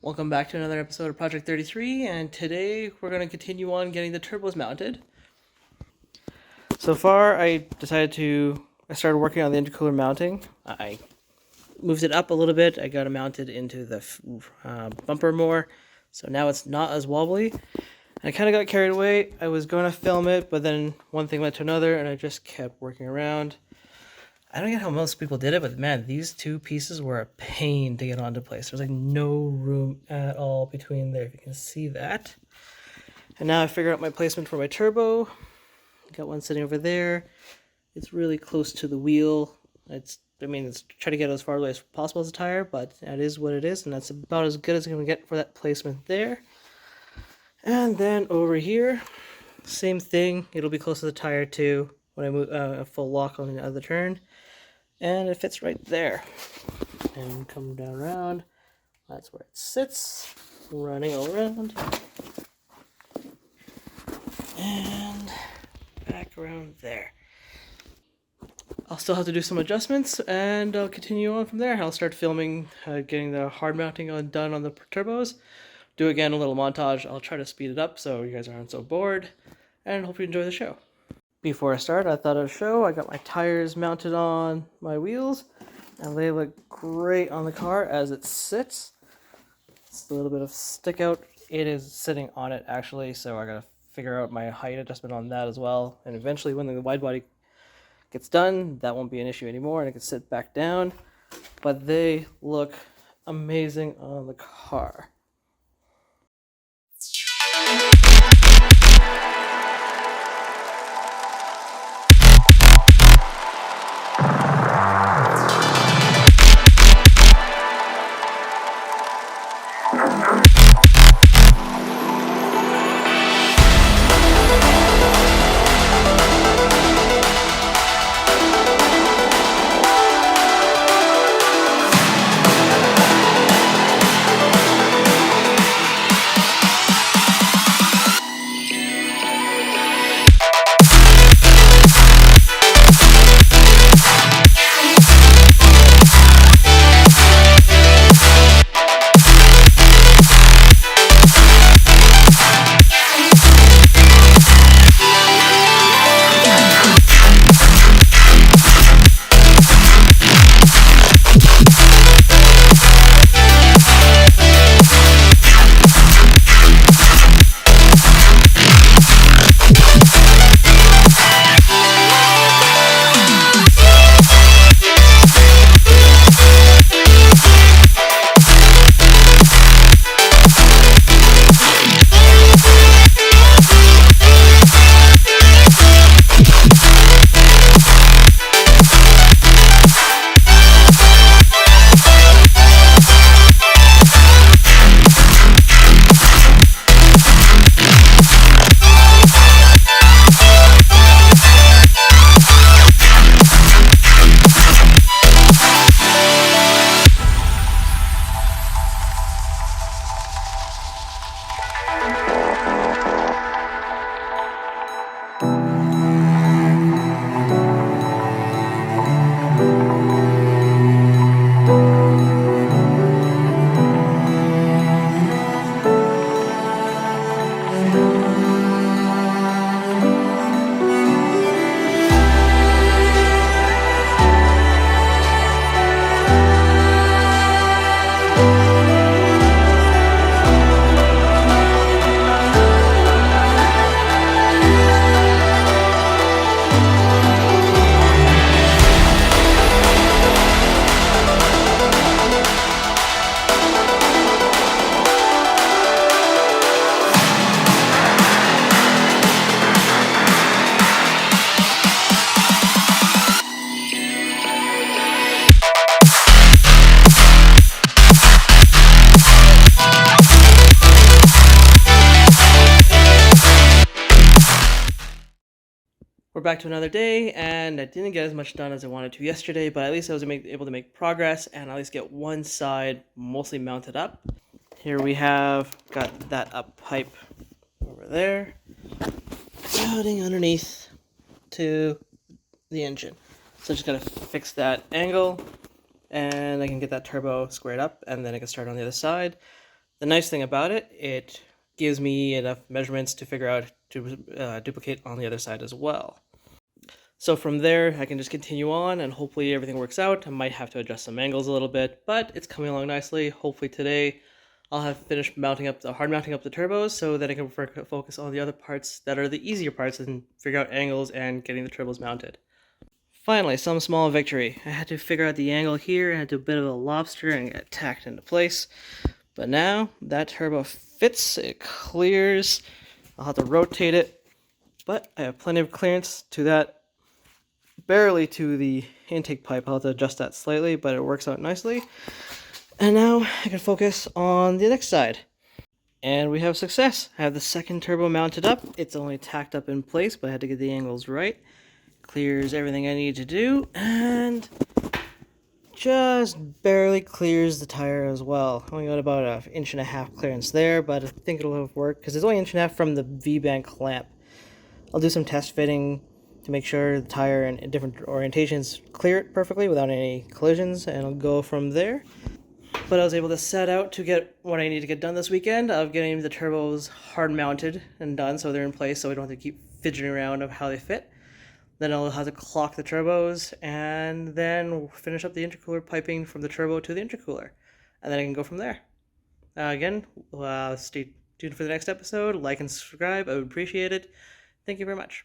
Welcome back to another episode of Project 33, and today we're going to continue on getting the turbos mounted. So far, I started working on the intercooler mounting. I moved it up a little bit. I got it mounted into the bumper more, so now it's not as wobbly. And I kind of got carried away. I was going to film it, but then one thing led to another, and I just kept working around. I don't get how most people did it, but man, these two pieces were a pain to get onto place. There's like no room at all between there, if you can see that. And now I figured out my placement for my turbo. Got one sitting over there. It's really close to the wheel. It's try to get as far away as possible as a tire, but that is what it is, and that's about as good as I'm gonna get for that placement there. And then over here, same thing. It'll be close to the tire too when I move a full lock on the other turn. And it fits right there. And come down around. That's where it sits. Running all around. And back around there. I'll still have to do some adjustments, and I'll continue on from there. I'll start filming, getting the hard mounting done on the turbos. Do again a little montage. I'll try to speed it up so you guys aren't so bored. And hope you enjoy the show. Before I start, I thought I'd show I got my tires mounted on my wheels, and they look great on the car as it sits. It's a little bit of stick out. It is sitting on it actually, so I gotta figure out my height adjustment on that as well. And eventually when the wide body gets done, that won't be an issue anymore and I can sit back down. But they look amazing on the car. We're back to another day, and I didn't get as much done as I wanted to yesterday, but at least I was able to make progress and at least get one side mostly mounted up. Here we have got that up pipe over there, routing underneath to the engine. So I just gotta fix that angle, and I can get that turbo squared up, and then I can start on the other side. The nice thing about it, it gives me enough measurements to figure out to duplicate on the other side as well. So from there, I can just continue on and hopefully everything works out. I might have to adjust some angles a little bit, but it's coming along nicely. Hopefully today I'll have finished hard mounting up the turbos so that I can focus on the other parts that are the easier parts and figure out angles and getting the turbos mounted. Finally, some small victory. I had to figure out the angle here, I had to do a bit of a lobster and get it tacked into place. But now that turbo fits, it clears. I'll have to rotate it, but I have plenty of clearance to that, barely to the intake pipe. I'll have to adjust that slightly, but it works out nicely. And now I can focus on the next side. And we have success. I have the second turbo mounted up. It's only tacked up in place, but I had to get the angles right. Clears everything I need to do, and just barely clears the tire as well. Only got about 1.5 inch clearance there, but I think it'll have worked because it's only 1.5 inch from the V-band clamp. I'll do some test fitting to make sure the tire in different orientations clear it perfectly without any collisions, and I'll go from there. But I was able to set out to get what I need to get done this weekend of getting the turbos hard mounted and done so they're in place so we don't have to keep fidgeting around of how they fit. Then I'll have to clock the turbos and then finish up the intercooler piping from the turbo to the intercooler. And then I can go from there. Again, stay tuned for the next episode. Like and subscribe. I would appreciate it. Thank you very much.